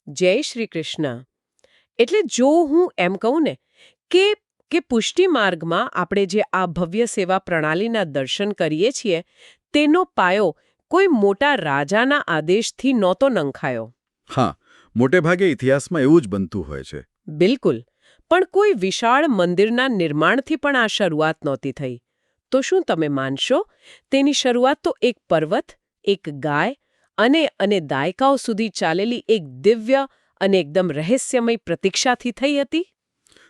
જય શ્રી કૃષ્ણ. એટલે જો હું એમ કહું ને કે કે પુષ્ટિ માર્ગમાં આપણે જે આ ભવ્ય સેવા પ્રણાલીના દર્શન કરીએ છીએ તેનો પાયો કોઈ મોટા રાજાના આદેશથી નહોતો નંખાયો. હા, મોટે ભાગે ઇતિહાસમાં એવું જ બનતું હોય છે. બિલકુલ. પણ કોઈ વિશાળ મંદિરના નિર્માણથી પણ આ શરૂઆત નહોતી થઈ. તો શું તમે માનશો તેની શરૂઆત તો એક પર્વત, એક ગાય અને દાયકાઓ સુધી ચાલેલી એક દિવ્ય અને એકદમ રહસ્યમય પ્રતીક્ષાથી થઈ હતી?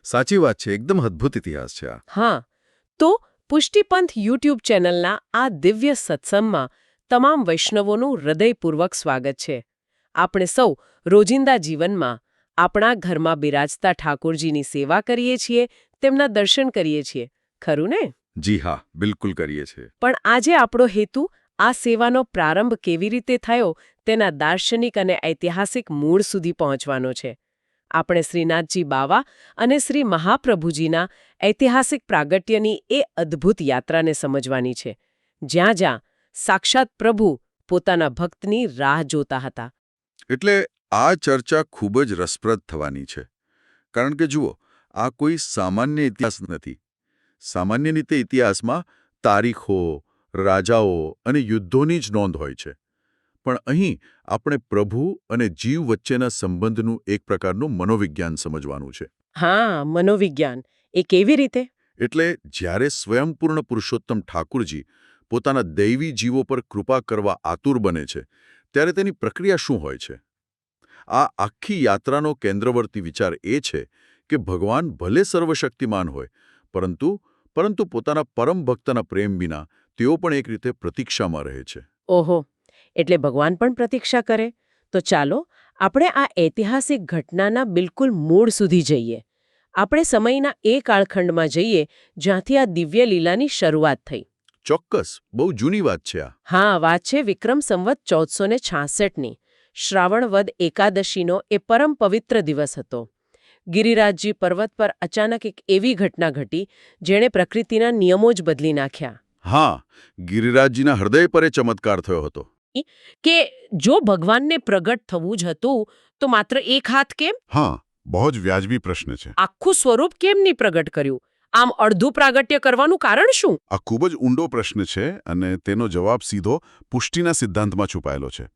સાચી વાત છે, એકદમ અદ્ભુત ઇતિહાસ છે આ. હા, તો પુષ્ટિપંથ યુટ્યુબ ચેનલના આ દિવ્ય સત્સંગમાં તમામ વૈષ્ણવોનું હૃદયપૂર્વક સ્વાગત છે. આપણે સૌ રોજિંદા જીવનમાં આપણા ઘરમાં બિરાજતા ઠાકોરજીની સેવા કરીએ છીએ, તેમના દર્શન કરીએ છીએ, ખરું ને? જી હા, બિલકુલ કરીએ છીએ. પણ આજે આપણો હેતુ આ સેવાનો પ્રારંભ કેવી રીતે થયો તેના દાર્શનિક અને ઐતિહાસિક મૂળ સુધી પહોંચવાનો છે. આપણે શ્રીનાથજી બાવા અને શ્રી મહાપ્રભુજીના ઐતિહાસિક પ્રાગટ્યની એ અદ્ભુત યાત્રાને સમજવાની છે, જ્યાં જ્યાં સાક્ષાત પ્રભુ પોતાના ભક્તની રાહ જોતા હતા. એટલે આ ચર્ચા ખૂબ જ રસપ્રદ થવાની છે. કારણ કે જુઓ, આ કોઈ સામાન્ય ઇતિહાસ નથી. સામાન્ય રીતે ઇતિહાસમાં તારીખો, રાજાઓ અને યુદ્ધોની જ નોંધ હોય છે. પણ અહીં આપણે પ્રભુ અને જીવ વચ્ચેના સંબંધનું એક પ્રકારનું મનોવિજ્ઞાન સમજવાનું છે. હા, મનોવિજ્ઞાન. એ કેવી રીતે? એટલે જ્યારે સ્વયંપૂર્ણ પુરુષોત્તમ ઠાકુરજી પોતાના દૈવી જીવો પર કૃપા કરવા આતુર બને છે, ત્યારે તેની પ્રક્રિયા શું હોય છે? આ આખી યાત્રાનો કેન્દ્રવર્તી વિચાર એ છે કે ભગવાન ભલે સર્વશક્તિમાન હોય, પરંતુ પોતાના પરમ ભક્તના પ્રેમ વિના તેઓ પણ એક રીતે પ્રતીક્ષામાં રહે છે. ઓહો, એટલે ભગવાન પણ પ્રતીક્ષા કરે. તો ચાલો આપણે આ ઐતિહાસિક ઘટનાના બિલકુલ મૂળ સુધી જઈએ. આપણે સમયના એ કાળખંડમાં જઈએ જ્યાંથી આ દિવ્ય લીલાની શરૂઆત થઈ. ચોક્કસ, બહુ જૂની વાત છે આ. હા, વાત છે વિક્રમ સંવત 1466ની. શ્રાવણ વદ એકાદશીનો એ પરમ પવિત્ર દિવસ હતો. ગિરિરાજજી પર્વત પર અચાનક એક એવી ઘટના ઘટી જેણે પ્રકૃતિના નિયમો જ બદલી નાખ્યા. હા, ગિરિરાજજીના હૃદય પર એ ચમત્કાર થયો હતો. કે જો ભગવાનને પ્રગટ થવું જ હતું તો માત્ર એક હાથ કેમ? હા, બહુ જ વ્યાજબી પ્રશ્ન છે. આખું સ્વરૂપ કેમ નહીં પ્રગટ કર્યું? આમ અડધું પ્રાગટ્ય કરવાનું કારણ શું? આ ખૂબ જ ઊંડો પ્રશ્ન છે અને તેનો જવાબ સીધો પુષ્ટિના સિદ્ધાંતમાં છુપાયેલો છે.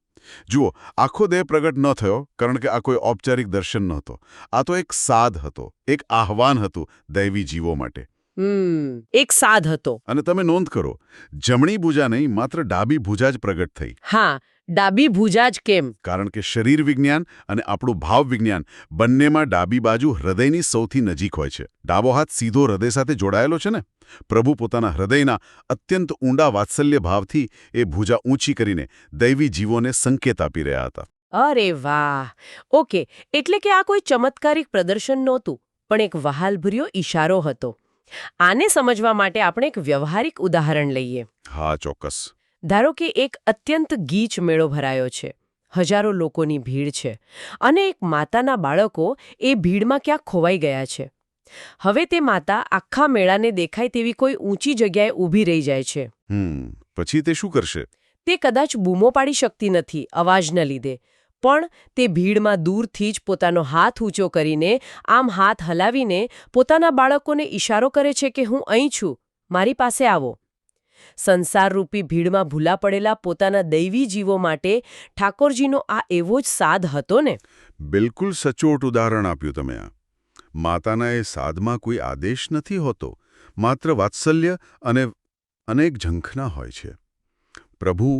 જુઓ, આખો દેહ પ્રગટ ન થયો કારણ કે આ કોઈ ઔપચારિક દર્શન નહોતો. આ તો એક સાધ હતો, એક આહ્વાન હતું દૈવી જીવો માટે. એક સાધ હતો. અને તમે નોંધ કરો, જમણી ભુજા નહીં, માત્ર ડાબી ભુજા જ પ્રગટ થઈ. હા, ડાબી ભુજા જ કેમ? કારણ કે શરીર વિજ્ઞાન અને આપણું ભાવ વિજ્ઞાન બંનેમાં ડાબી બાજુ હૃદયની સૌથી નજીક હોય છે. ડાબો હાથ સીધો હૃદય સાથે જોડાયેલો છે ને. પ્રભુ પોતાના હૃદયના અત્યંત ઊંડા વાત્સલ્ય ભાવથી એ ભુજા ઊંચી કરીને દૈવી જીવોને સંકેત આપી રહ્યા હતા. અરે વાહ! ઓકે, એટલે કે આ કોઈ ચમત્કારિક પ્રદર્શન નહોતું, પણ એક વહાલભર્યો ઈશારો હતો. આને સમજવા માટે આપણે એક વ્યવહારિક ઉદાહરણ લઈએ. હા, ચોક્કસ. ધારો કે એક અત્યંત ગીચ મેળો ભરાયો છે. હજારો લોકોની ભીડ છે અને એક માતાના બાળકો એ ભીડમાં ક્યાંક ખોવાઈ ગયા છે. હવે તે માતા આખા મેળાને દેખાય તેવી કોઈ ઊંચી જગ્યાએ ઊભી રહી જાય છે. પછી તે શું કરશે? તે કદાચ બૂમો પાડી શકતી નથી અવાજના લીધે, પણ તે ભીડમાં દૂરથી જ પોતાનો હાથ ઊંચો કરીને, આમ હાથ હલાવીને પોતાના બાળકોને ઈશારો કરે છે કે હું અહીં છું, મારી પાસે આવો. સંસારરૂપી ભીડમાં ભૂલા પડેલા પોતાના દૈવી જીવો માટે ઠાકોરજીનો આ એવો જ સાધ હતો ને. બિલકુલ સચોટ ઉદાહરણ આપ્યું તમે આ. માતાના એ સાધમાં કોઈ આદેશ નથી હોતો, માત્ર વાત્સલ્ય અને અનેક ઝંખના હોય છે. પ્રભુ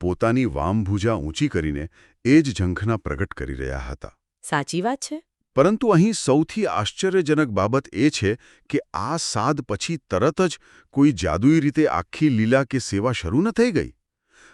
પોતાની વામભુજા ઊંચી કરીને એ જ ઝંખના પ્રગટ કરી રહ્યા હતા. સાચી વાત છે. પરંતુ અહીં સૌથી આશ્ચર્યજનક બાબત એ છે કે આ સાધ પછી તરત જ કોઈ જાદુઈ રીતે આખી લીલા કે સેવા શરૂ ન થઈ ગઈ.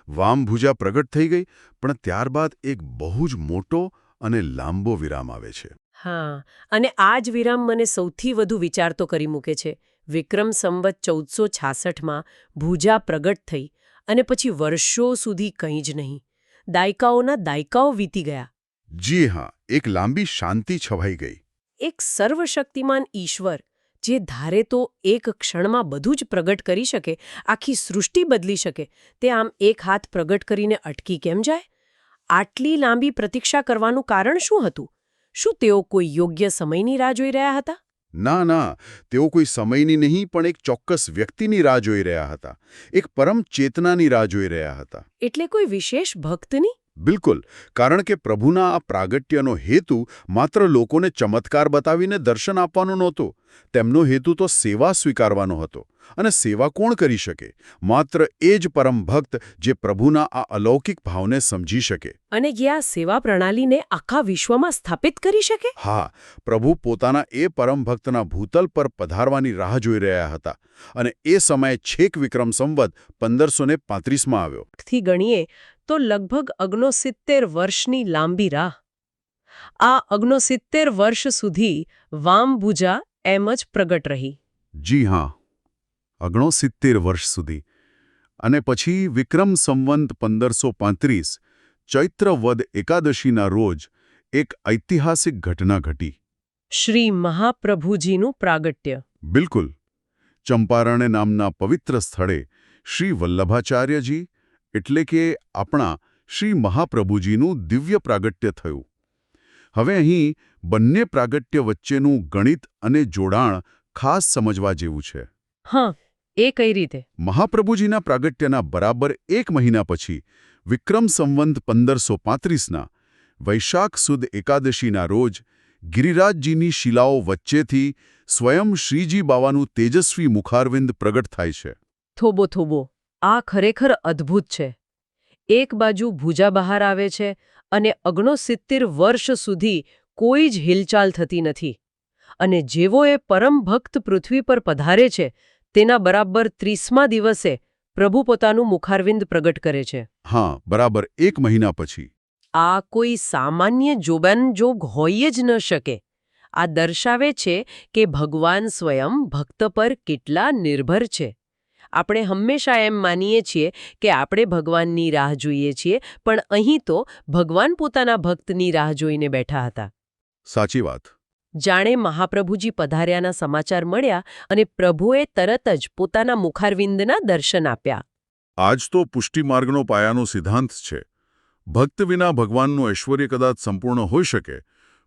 વામભુજા પ્રગટ થઈ ગઈ, પણ ત્યારબાદ એક બહુ જ મોટો અને લાંબો વિરામ આવે છે. હા, અને આ જ વિરામ મને સૌથી વધુ વિચારતો કરી મૂકે છે. વિક્રમ સંવત 1466માં ભુજા પ્રગટ થઈ અને પછી વર્ષો સુધી કંઈ જ નહીં. દાયકાઓના દાયકાઓ વીતી ગયા. જી હા, એક લાંબી શાંતિ છવાઈ ગઈ. એક સર્વશક્તિમાન ઈશ્વર જે ધારે તો એક ક્ષણમાં બધું જ પ્રગટ કરી શકે, આખી સૃષ્ટિ બદલી શકે, તે આમ એક હાથ પ્રગટ કરીને અટકી કેમ જાય? આટલી લાંબી પ્રતીક્ષા કરવાનું કારણ શું હતું? શું તેઓ કોઈ યોગ્ય સમયની રાહ જોઈ રહ્યા હતા? ના, તેઓ કોઈ સમયની નહીં પણ એક ચોક્કસ વ્યક્તિની રાહ જોઈ રહ્યા હતા. એક પરમ ચેતનાની રાહ જોઈ રહ્યા હતા. એટલે કોઈ વિશેષ ભક્તની? બિલકુલ, કારણ કે પ્રભુના આ પ્રાગટ્યનો હેતુ માત્ર લોકોને ચમત્કાર બતાવીને દર્શન આપવાનો નહોતો. તેમનો હેતુ તો સેવા સ્વીકારવાનો હતો. અને સેવા કોણ કરી શકે? માત્ર એ જ પરમ ભક્ત જે પ્રભુના આ અલૌકિક ભાવને સમજી શકે. અને જે આ સેવા પ્રણાલીને આખા વિશ્વમાં સ્થાપિત કરી શકે? હા, પ્રભુ પોતાના એ પરમ ભક્તના ભૂતલ પર પધારવાની રાહ જોઈ રહ્યા હતા. અને એ સમયે છેક વિક્રમ સંવત 1535માં આવ્યો. થી ગણીએ તો લગભગ 69 વર્ષની લાંબી રાહ. આ 69 વર્ષ સુધી વામભુજા એમ જ પ્રગટ રહી. જી હા, 69 વર્ષ સુધી. અને પછી વિક્રમ સંવંત 1535 ચૈત્ર વદ એકાદશીના રોજ એક ઐતિહાસિક ઘટના ઘટી. શ્રી મહાપ્રભુજીનું પ્રાગટ્ય. બિલકુલ. ચંપારણ્ય નામના પવિત્ર સ્થળે શ્રી વલ્લભાચાર્યજી એટલે કે આપણા શ્રી મહાપ્રભુજીનું દિવ્ય પ્રાગટ્ય થયું. હવે અહીં બંને પ્રાગટ્ય વચ્ચેનું ગણિત અને જોડાણ ખાસ સમજવા જેવું છે. હા, એ કઈ રીતે? મહાપ્રભુજીના પ્રાગટ્યના બરાબર 1 મહિના પછી વિક્રમ સંવંત 1535ના વૈશાખ સુદ એકાદશીના રોજ ગિરિરાજજીની શિલાઓ વચ્ચેથી સ્વયં શ્રીજી બાવાનું તેજસ્વી મુખારવિંદ પ્રગટ થાય છે. થોબો, આ ખરેખર અદ્ભુત છે. એક બાજુ ભુજા બહાર આવે છે અને 69 વર્ષ સુધી કોઈ જ હિલચાલ થતી નથી. અને જેવો એ પરમ ભક્ત પૃથ્વી પર પધારે છે તેના બરાબર 30મા દિવસે પ્રભુ પોતાનું મુખારવિંદ પ્રગટ કરે છે. હા, બરાબર 1 મહિના પછી. આ કોઈ સામાન્ય જોબાનજોગ હોઈ જ ન શકે. આ દર્શાવે છે કે ભગવાન સ્વયં ભક્ત પર કેટલા નિર્ભર છે. આપણે હંમેશા એમ માનીએ છીએ કે આપણે ભગવાનની રાહ જોઈએ છીએ, પણ અહીં તો ભગવાન પોતાના ભક્તની રાહ જોઈને બેઠા હતા. સાચી વાત. જાણે મહાપ્રભુજી પધાર્યાના સમાચાર મળ્યા અને પ્રભુએ તરત જ પોતાના મુખારવિંદના દર્શન આપ્યા. આજ તો પુષ્ટિમાર્ગનો પાયાનો સિદ્ધાંત છે. ભક્ત વિના ભગવાનનું ઐશ્વર્ય કદાચ સંપૂર્ણ હોઈ શકે,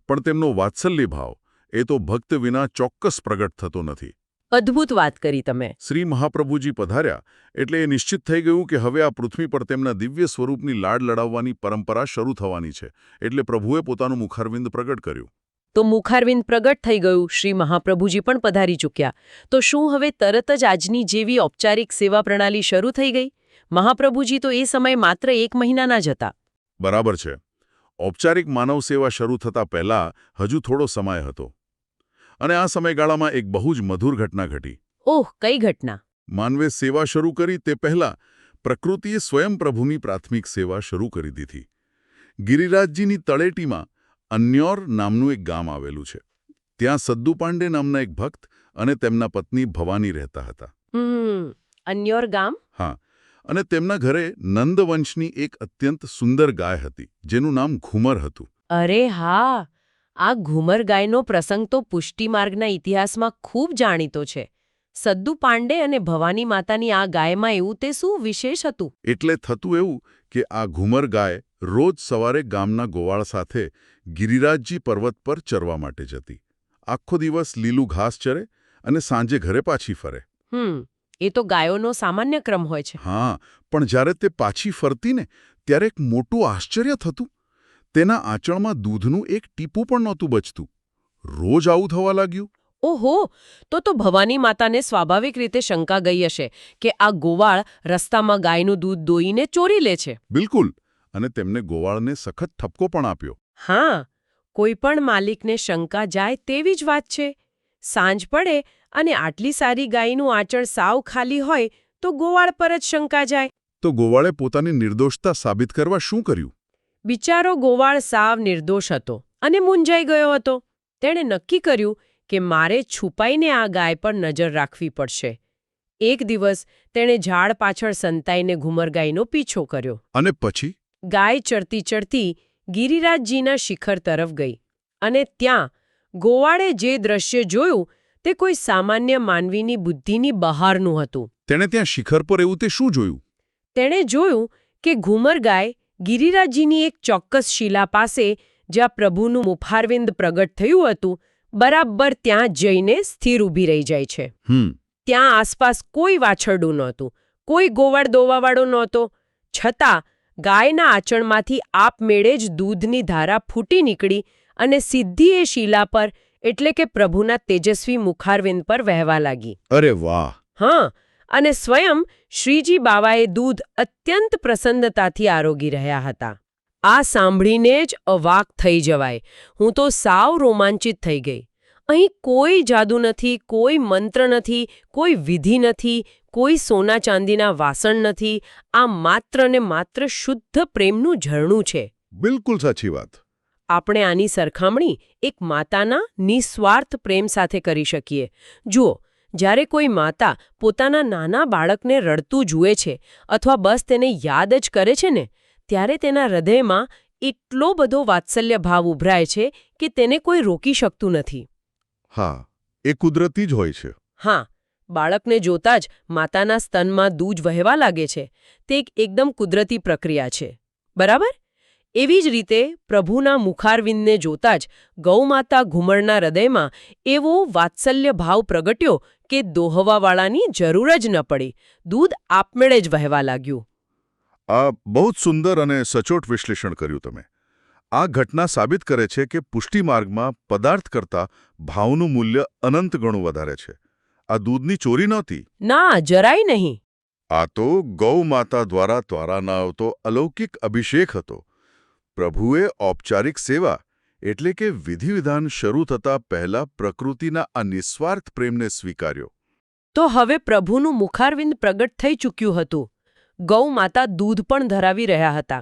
પણ તેમનો વાત્સલ્ય ભાવ એ તો ભક્ત વિના ચોક્કસ પ્રગટ થતો નથી. અદ્ભુત વાત કરી તમે. શ્રી મહાપ્રભુજી પધાર્યા એટલે એ નિશ્ચિત થઈ ગયું કે હવે આ પૃથ્વી પર તેમના દિવ્ય સ્વરૂપની લાડ લડાવવાની પરંપરા શરૂ થવાની છે. એટલે પ્રભુએ પોતાનું મુખારવિંદ પ્રગટ કર્યું. તો મુખારવિંદ પ્રગટ થઈ ગયું, શ્રી મહાપ્રભુજી પણ પધારી ચૂક્યા. તો શું હવે તરત જ આજની જેવી ઔપચારિક સેવા પ્રણાલી શરૂ થઈ ગઈ? મહાપ્રભુજી તો એ સમયે માત્ર 1 મહિનાના જ હતા. બરાબર છે. ઔપચારિક માનવ સેવા શરૂ થતા પહેલા હજુ થોડો સમય હતો. અને આ સમયગાળામાં એક બહુ જ મધુર ઘટના ઘટી. ઓહ, કઈ ઘટના? માનવે સેવા શરૂ કરી તે પહેલા પ્રકૃતિએ સ્વયં પ્રભુની પ્રાથમિક સેવા શરૂ કરી દીધી. ગિરિરાજજીની તળેટીમાં અન્યોર નામનું એક ગામ આવેલું છે. ત્યાં સદ્દુ પાંડે નામના એક ભક્ત અને તેમના પત્ની ભવાની રહેતા હતા. અન્યોર ગામ? હા, અને તેમના ઘરે નંદવંશની એક અત્યંત સુંદર ગાય હતી, જેનું નામ ઘુમર હતું. અરે હા, આ ઘુમર ગાયનો પ્રસંગ તો પુષ્ટિમાર્ગના ઇતિહાસમાં ખૂબ જાણીતો છે. સદ્દુ પાંડે અને ભવાની માતાની આ ગાયમાં એવું તે શું વિશેષ હતું? એટલે થતું એવું કે આ ઘુમર ગાય રોજ સવારે ગામના ગોવાળ સાથે ગિરિરાજજી પર્વત પર ચરવા માટે જતી. આખો દિવસ લીલું ઘાસ ચરે અને સાંજે ઘરે પાછી ફરે. એ તો ગાયોનો સામાન્ય ક્રમ હોય છે. હા, પણ જ્યારે તે પાછી ફરતી ને ત્યારે એક મોટું આશ્ચર્ય થતું. તેના આંચળમાં દૂધનું એક ટીપું પણ નહોતું બચતું. રોજ આવું થવા લાગ્યું. ઓહો, તો ભવાની માતાને સ્વાભાવિક રીતે શંકા ગઈ હશે કે આ ગોવાળ રસ્તામાં ગાયનું દૂધ દોઈને ચોરી લે છે. બિલકુલ. અને તેમને ગોવાળને સખત ઠપકો પણ આપ્યો. હા, કોઈ પણ માલિકને શંકા જાય તેવી જ વાત છે. સાંજ પડે અને આટલી સારી ગાયનું આંચળ સાવ ખાલી હોય તો ગોવાળ પર જ શંકા જાય. તો ગોવાળે પોતાની નિર્દોષતા સાબિત કરવા શું કર્યું? બિચારો ગોવાળ સાવ નિર્દોષ હતો અને મૂંઝાઈ ગયો હતો. તેણે નક્કી કર્યું કે મારે છુપાઈને આ ગાય પર નજર રાખવી પડશે. એક દિવસ તેણે ઝાડ પાછળ સંતાઈને ઘુમર ગાયનો પીછો કર્યો. અને પછી? ગાય ચડતી ચડતી ગિરિરાજજીના શિખર તરફ ગઈ. અને ત્યાં ગોવાળે જે દ્રશ્ય જોયું તે કોઈ સામાન્ય માનવીની બુદ્ધિની બહારનું હતું. તેણે ત્યાં શિખર પર એવું તે શું જોયું? તેણે જોયું કે ઘુમર ગાય ગિરિરાજજીની એક ચોક્કસ શિલા પાસે જ્યાં પ્રભુનું મુખારવિંદ પ્રગટ થયું હતું, બરાબર ત્યાં જઈને સ્થિર ઊભી રહી જાય છે. ત્યાં આસપાસ કોઈ વાછરડું નહોતું, કોઈ ગોવાળ દોવાવાળો નહોતો. છતાં ગાયના આચળમાંથી આપમેળે જ દૂધની ધારા ફૂટી નીકળી અને સીધી એ શિલા પર એટલે કે પ્રભુના તેજસ્વી મુખારવિંદ પર વહેવા લાગી. અરે વાહ! હા, અને સ્વયં શ્રીજી બાવાએ દૂધ અત્યંત પ્રસન્નતાથી આરોગી રહ્યા હતા. આ સાંભળીને જ અવાક થઈ જવાય. હું તો સાવ રોમાંચિત થઈ ગઈ. અહીં કોઈ જાદુ નથી, કોઈ મંત્ર નથી, કોઈ વિધિ નથી, કોઈ સોના ચાંદીના વાસણ નથી. આ માત્ર ને માત્ર શુદ્ધ પ્રેમનું ઝરણું છે. બિલકુલ સાચી વાત. આપણે આની સરખામણી એક માતાના નિસ્વાર્થ પ્રેમ સાથે કરી શકીએ. જુઓ, જ્યારે કોઈ માતા પોતાના નાના બાળકને રડતું જુએ છે અથવા બસ તેને યાદ જ કરે છે ને, ત્યારે તેના હૃદયમાં એટલો બધો વાત્સલ્ય ભાવ ઉભરાય છે કે તેને કોઈ રોકી શકતું નથી. હા, એ કુદરતી જ હોય છે. હા, બાળકને જોતાં જ માતાના સ્તનમાં દૂધ વહેવા લાગે છે. તે એકદમ કુદરતી પ્રક્રિયા છે. બરાબર? એવી જ રીતે પ્રભુના મુખારવિંદને જોતાં જ ગૌમાતા ઘુમરના હૃદયમાં એવો વાત્સલ્ય ભાવ પ્રગટ્યો કે દોહવાવાળાની જરૂર જ ન પડી. દૂધ આપમેળે જ વહેવા લાગ્યું. આ બહુ જ સુંદર અને સચોટ વિશ્લેષણ કર્યું તમે. આ ઘટના સાબિત કરે છે કે પુષ્ટિ માર્ગમાં પદાર્થ કરતાં ભાવનું મૂલ્ય અનંત ગણું વધારે છે. આ દૂધની ચોરી નહોતી. ના, જરાય નહીં. આ તો ગૌ માતા દ્વારા ત્વરાના આવતો અલૌકિક અભિષેક હતો. પ્રભુએ ઔપચારિક સેવા એટલે કે વિધિવિધાન શરૂ થતાં પહેલા પ્રકૃતિના આ નિસ્વાર્થ પ્રેમને સ્વીકાર્યો. તો હવે પ્રભુનું મુખારવિંદ પ્રગટ થઈ ચૂક્યું હતું. ગૌ માતા દૂધ પણ ધરાવી રહ્યા હતા.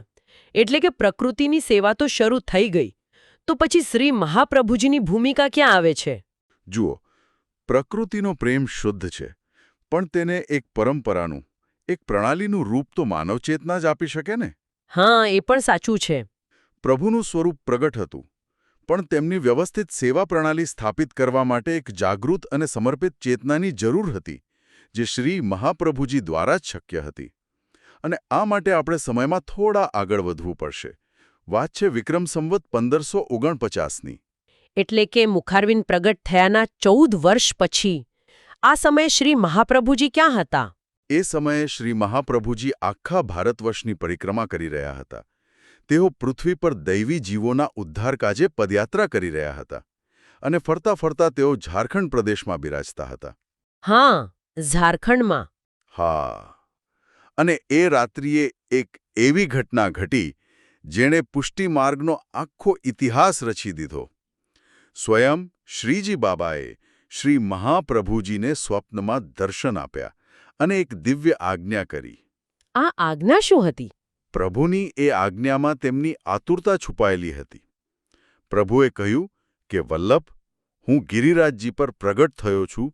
એટલે કે પ્રકૃતિની સેવા તો શરૂ થઈ ગઈ. તો પછી શ્રી મહાપ્રભુજીની ભૂમિકા ક્યાં આવે છે? જુઓ, પ્રકૃતિનો પ્રેમ શુદ્ધ છે, પણ તેને એક પરંપરાનું, એક પ્રણાલીનું રૂપ તો માનવચેતના જ આપી શકે ને? હા, એ પણ સાચું છે. પ્રભુનું સ્વરૂપ પ્રગટ હતું, પણ તેમની વ્યવસ્થિત સેવા પ્રણાલી સ્થાપિત કરવા માટે એક જાગૃત અને સમર્પિત ચેતનાની જરૂર હતી, જે શ્રી મહાપ્રભુજી દ્વારા જ શક્ય હતી. અને આ માટે આપણે સમયમાં થોડા આગળ વધવું પડશે. વાત છે વિક્રમ સંવત 1549ની. એટલે કે મુખારવિંદ પ્રગટ થયાના 14 વર્ષ પછી. આ સમયે શ્રી મહાપ્રભુજી ક્યાં હતા? એ સમયે શ્રી મહાપ્રભુજી આખા ભારતવર્ષની પરિક્રમા કરી રહ્યા હતા. તેઓ પૃથ્વી પર દૈવી જીવોના ઉદ્ધાર કાજે પદયાત્રા કરી રહ્યા હતા. અને ફરતા ફરતા તેઓ ઝારખંડ પ્રદેશમાં બિરાજતા હતા. હા, ઝારખંડમાં. હા. અને એ રાત્રિએ એક એવી ઘટના ઘટી જેણે પુષ્ટિ માર્ગનો આખો ઇતિહાસ રચી દીધો. સ્વયં શ્રીજી બાબાએ શ્રી મહાપ્રભુજીને સ્વપ્નમાં દર્શન આપ્યા અને એક દિવ્ય આજ્ઞા કરી. આ આજ્ઞા શું હતી? પ્રભુની એ આજ્ઞામાં તેમની આતુરતા છુપાયેલી હતી. પ્રભુએ કહ્યું કે વલ્લભ, હું ગિરિરાજજી પર પ્રગટ થયો છું.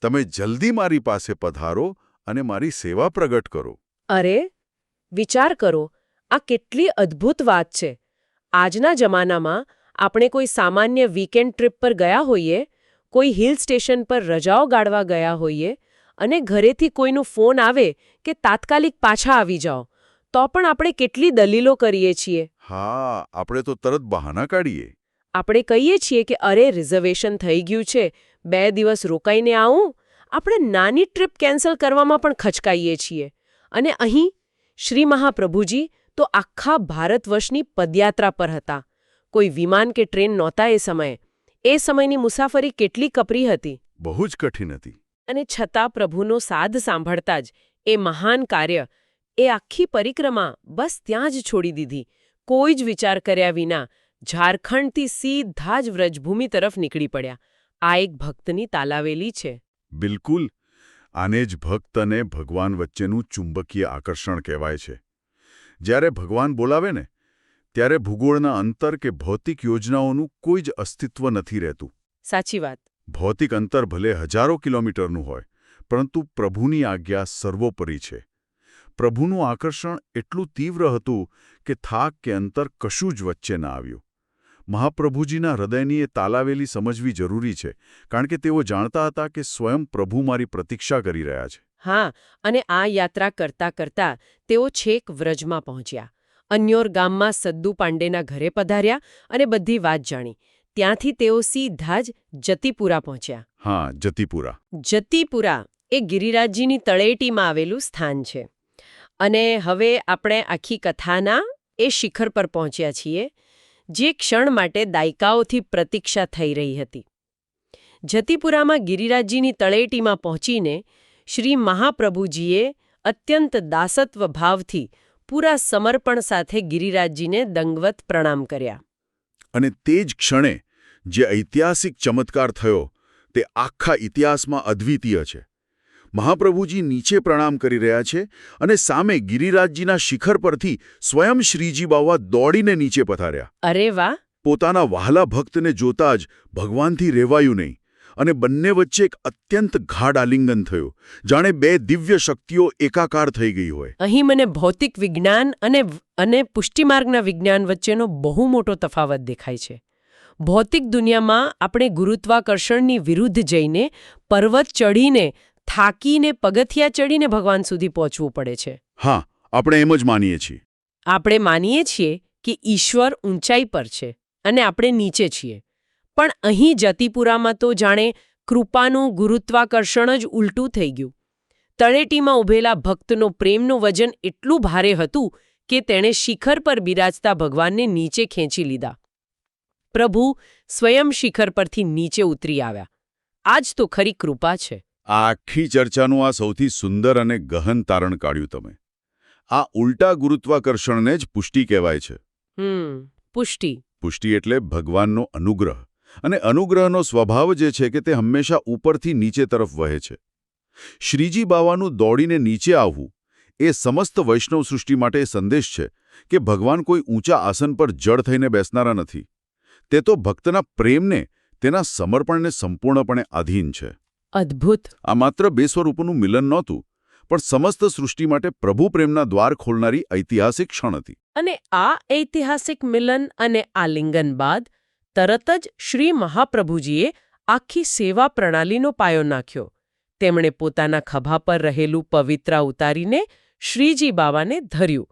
તમે જલ્દી મારી પાસે પધારો અને મારી સેવા પ્રગટ કરો. અરે, વિચાર કરો, આ કેટલી અદ્ભુત વાત છે. આજના જમાનામાં આપણે કોઈ સામાન્ય વીકેન્ડ ટ્રીપ પર ગયા હોઈએ, કોઈ હિલ સ્ટેશન પર રજાઓ ગાળવા ગયા હોઈએ અને ઘરેથી કોઈનો ફોન આવે કે તાત્કાલિક પાછા આવી જાઓ, તો પણ આપણે કેટલી દલીલો કરીએ છીએ. હા, આપણે તો તરત બહાના કાઢીએ. આપણે કહીએ છીએ કે અરે, રિઝર્વેશન થઈ ગયું છે, 2 દિવસ રોકાઈને આવું. આપણે નાની ટ્રીપ કેન્સલ કરવામાં પણ ખચકાઈએ છીએ. અને અહીં શ્રી મહાપ્રભુજી તો આખા ભારતવર્ષની પદયાત્રા પર હતા. કોઈ વિમાન કે ટ્રેન નહોતા એ સમયે. એ સમયની મુસાફરી કેટલી કપરી હતી. બહુ જ કઠિન હતી. અને છતાં પ્રભુનો સાદ સાંભળતા જ એ મહાન કાર્ય, એ આખી પરિક્રમા બસ ત્યાં જ છોડી દીધી. કોઈ જ વિચાર કર્યા વિના ઝારખંડથી સીધા જ વ્રજભૂમિ તરફ નીકળી પડ્યા. આ એક ભક્તની તાલાવેલી છે. બિલકુલ. આને જ ભક્ત અને ભગવાન વચ્ચેનું ચુંબકીય આકર્ષણ કહેવાય છે. જ્યારે ભગવાન બોલાવે ને, ત્યારે ભૂગોળના અંતર કે ભૌતિક યોજનાઓનું કોઈ જ અસ્તિત્વ નથી રહેતું. સાચી વાત. ભૌતિક અંતર ભલે હજારો કિલોમીટરનું હોય, પરંતુ પ્રભુની આજ્ઞા સર્વોપરી છે. પ્રભુનું આકર્ષણ એટલું તીવ્ર હતું કે થાક કે અંતર કશું જ વચ્ચે ના આવ્યું. મહાપ્રભુજીના હૃદયની એ તાલાવેલી સમજવી જરૂરી છે, કારણ કે તેઓ જાણતા હતા કે સ્વયં પ્રભુ મારી પ્રતીક્ષા કરી રહ્યા છે. હા, અને આ યાત્રા કરતા કરતા તેઓ છેક વ્રજમાં પહોંચ્યા. અન્યોર ગામમાં સદ્દુ પાંડેના ઘરે પધાર્યા અને બધી વાત જાણી. ત્યાંથી તેઓ સીધા જ જતીપુરા પહોંચ્યા. હા, જતીપુરા. જતીપુરા એ ગિરિરાજજીની તળેટીમાં આવેલું સ્થાન છે. અને હવે આપણે આખી કથાના એ શિખર પર પહોંચ્યા છીએ, જે ક્ષણ માટે દાયકાઓથી પ્રતીક્ષા થઈ રહી હતી. જતીપુરામાં ગિરિરાજજીની તળેટીમાં પહોંચીને શ્રી મહાપ્રભુજીએ અત્યંત દાસત્વ ભાવથી પૂરા સમર્પણ સાથે ગિરિરાજજીને દંડવત પ્રણામ કર્યા. અને તે જ ક્ષણે જે ઐતિહાસિક ચમત્કાર થયો તે આખા ઇતિહાસમાં અદ્વિતીય છે. મહાપ્રભુજી નીચે પ્રણામ કરી રહ્યા છે અને સામે ગિરિરાજજીના શિખર પરથી સ્વયં શ્રીજી બાવા દોડીને નીચે પધાર્યા. અરે વાહ! પોતાના વહાલા ભક્તને જોતા જ ભગવાનથી રહેવાયું નહીં અને બંને વચ્ચે એક અત્યંત ગાઢ આલિંગન થયું, જાણે બે દિવ્ય શક્તિઓ એકાકાર થઈ ગઈ હોય. અહીં મને ભૌતિક વિજ્ઞાન અને પુષ્ટિમાર્ગના વિજ્ઞાન વચ્ચેનો બહુ મોટો તફાવત દેખાય છે. ભૌતિક દુનિયામાં આપણે ગુરુત્વાકર્ષણની વિરુદ્ધ જઈને પર્વત ચડીને થાકીને પગથિયા ચડીને ભગવાન સુધી પહોંચવું પડે છે. હા, આપણે એમ જ માનીએ છીએ. આપણે માનીએ છીએ કે ઈશ્વર ઊંચાઈ પર છે અને આપણે નીચે છીએ. પણ અહીં જતીપુરામાં તો જાણે કૃપાનું ગુરુત્વાકર્ષણ જ ઉલટું થઈ ગયું. તળેટીમાં ઊભેલા ભક્તનો પ્રેમનું વજન એટલું ભારે હતું કે તેણે શિખર પર બિરાજતા ભગવાનને નીચે ખેંચી લીધા. પ્રભુ સ્વયં શિખર પરથી નીચે ઉતરી આવ્યા. આ જ તો ખરી કૃપા છે. આ આખી ચર્ચાનું આ સૌથી સુંદર અને ગહન તારણ કાઢ્યું તમે. આ ઉલટા ગુરુત્વાકર્ષણને જ પુષ્ટિ કહેવાય છે. પુષ્ટિ. પુષ્ટિ એટલે ભગવાનનો અનુગ્રહ. અને અનુગ્રહનો સ્વભાવ જે છે કે તે હંમેશા ઉપરથી નીચે તરફ વહે છે. શ્રીજી બાવાનું દોડીને નીચે આવવું એ સમસ્ત વૈષ્ણવ સૃષ્ટિ માટે સંદેશ છે કે ભગવાન કોઈ ઊંચા આસન પર જડ થઈને બેસનારા નથી. તે તો ભક્તના પ્રેમને, તેના સમર્પણને સંપૂર્ણપણે આધીન છે. અદ્ભુત. આ માત્ર બે સ્વરૂપોનું મિલન નહોતું, પણ સમસ્ત સૃષ્ટિ માટે પ્રભુ પ્રેમના દ્વાર ખોલનારી ઐતિહાસિક ક્ષણ હતી. અને આ ઐતિહાસિક મિલન અને આલિંગન બાદ તરત જ શ્રી મહાપ્રભુજીએ આખી સેવા પ્રણાલીનો પાયો નાખ્યો. તેમણે પોતાના ખભા પર રહેલું પવિત્રા ઉતારીને શ્રીજી બાવાને ધર્યું.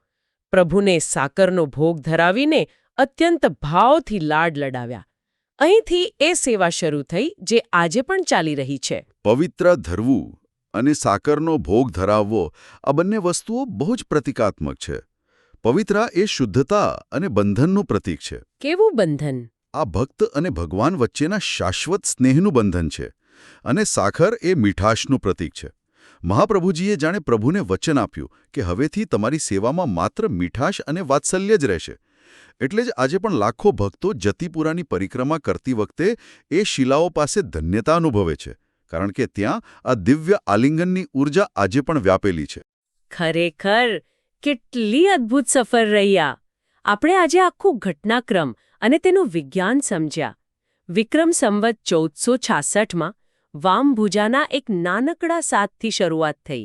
પ્રભુને સાકરનો ભોગ ધરાવીને અત્યંત ભાવથી લાડ લડાવ્યા. અહીંથી એ સેવા શરૂ થઈ જે આજે પણ ચાલી રહી છે. પવિત્ર ધરવું અને સાકરનો ભોગ ધરાવવો આ બંને વસ્તુઓ બહુ જ પ્રતિકાત્મક છે. પવિત્રા એ શુદ્ધતા અને બંધનનું પ્રતીક છે. કેવું બંધન? આ ભક્ત અને ભગવાન વચ્ચેના શાશ્વત સ્નેહનું બંધન છે. અને સાકર એ મીઠાશનું પ્રતીક છે. મહાપ્રભુજીએ જાણે પ્રભુને વચન આપ્યું કે હવેથી તમારી સેવામાં માત્ર મીઠાશ અને વાત્સલ્ય જ રહેશે. એટલે જ આજે પણ લાખો ભક્તો જતીપુરાની પરિક્રમા કરતી વખતે એ શિલાઓ પાસે ધન્યતા અનુભવે છે, કારણ કે ત્યાં આ દિવ્ય આલિંગનની ઊર્જા આજે પણ વ્યાપેલી છે. ખરેખર કેટલી અદ્ભુત સફર રહી આ! આપણે આજે આખું ઘટનાક્રમ અને તેનું વિજ્ઞાન સમજ્યા. વિક્રમ સંવત 1466માં વામભુજાના એક નાનકડા સાતથી શરૂઆત થઈ.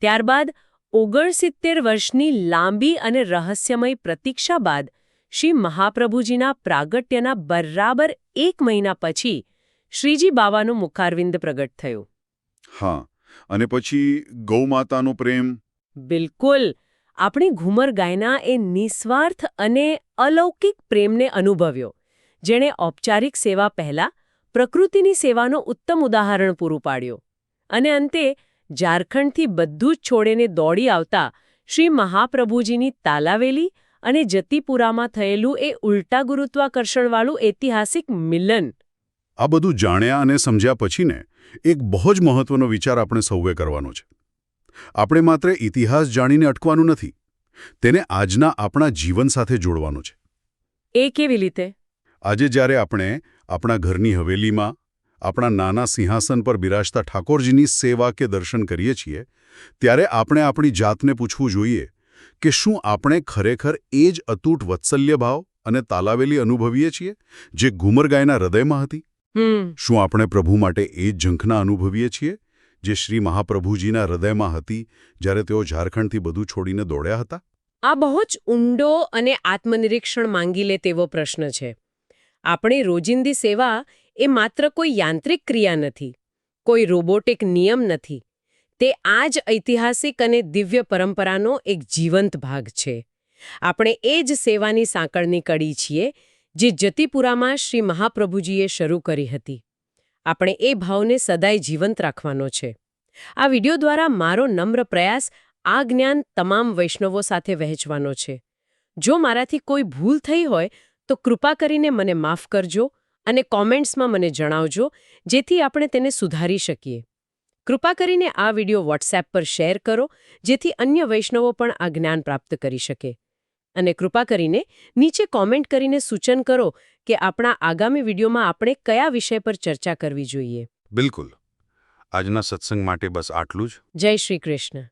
ત્યારબાદ 69 વર્ષની લાંબી અને રહસ્યમય પ્રતીક્ષા બાદ શ્રી મહાપ્રભુજીના પ્રાગટ્યના બરાબર 1 મહિના પછી શ્રીજી બાવાનું મુખારવિંદ પ્રગટ થયું. હા, અને પછી ગૌમાતાનો પ્રેમ. બિલકુલ. આપણી ઘુમર ગાયના એ નિસ્વાર્થ અને અલૌકિક પ્રેમને અનુભવ્યો, જેણે ઔપચારિક સેવા પહેલા પ્રકૃતિની સેવાનો ઉત્તમ ઉદાહરણ પૂરું પાડ્યું. અને અંતે ઝારખંડથી બધું જ છોડીને દોડી આવતા શ્રી મહાપ્રભુજીની તાલાવેલી અને જતીપુરામાં થયેલું એ ઉલટા ગુરુત્વાકર્ષણવાળું ઐતિહાસિક મિલન. આ બધું જાણ્યા અને સમજ્યા પછીને એક બહુ જ મહત્વનો વિચાર આપણે સૌએ કરવાનો છે. આપણે માત્ર ઇતિહાસ જાણીને અટકવાનું નથી, તેને આજના આપણા જીવન સાથે જોડવાનું છે. એ કેવી રીતે? આજે જ્યારે આપણે આપણા ઘરની હવેલીમાં આપણા નાના સિંહાસન પર બિરાજતા ઠાકોરજીની સેવા કે દર્શન કરીએ છીએ, ત્યારે આપણે આપણી જાતને પૂછવું જોઈએ કે શું આપણે ખરેખર એ જ અતૂટ વત્સલ્ય ભાવ અને તાલાવેલી અનુભવીએ છીએ જે ઘુમર ગાયના હૃદયમાં હતી? શું આપણે પ્રભુ માટે એ જ ઝંખના અનુભવીએ છીએ જે શ્રી મહાપ્રભુજીના હૃદયમાં હતી જ્યારે તેઓ ઝારખંડથી બધું છોડીને દોડ્યા હતા? આ બહુ જ ઊંડો અને આત્મનિરીક્ષણ માંગી લે તેવો પ્રશ્ન છે. આપણી રોજિંદી સેવા એ માત્ર કોઈ યાંત્રિક ક્રિયા નથી, કોઈ રોબોટિક નિયમ નથી. તે આ જ ઐતિહાસિક અને દિવ્ય પરંપરાનો એક જીવંત ભાગ છે. આપણે એ જ સેવાની સાંકળની કડી છીએ જે જતીપુરામાં શ્રી મહાપ્રભુજીએ શરૂ કરી હતી. આપણે એ ભાવને સદાય જીવંત રાખવાનો છે. આ વિડિયો દ્વારા મારો નમ્ર પ્રયાસ આ જ્ઞાન તમામ વૈષ્ણવો સાથે વહેંચવાનો છે. જો મારાથી કોઈ ભૂલ થઈ હોય તો કૃપા કરીને મને માફ કરજો અને કોમેન્ટ્સમાં મને જણાવજો, જેથી આપણે તેને સુધારી શકીએ. કૃપા કરીને આ વિડિયો WhatsApp પર શેર કરો, જેથી અન્ય વૈષ્ણવો પણ આ જ્ઞાન પ્રાપ્ત કરી શકે. અને કૃપા કરીને નીચે કોમેન્ટ કરીને સૂચન કરો કે આપણા આગામી વિડિયોમાં આપણે કયા વિષય પર ચર્ચા કરવી જોઈએ. બિલકુલ. આજના સત્સંગ માટે બસ આટલું જ. જય શ્રી કૃષ્ણ.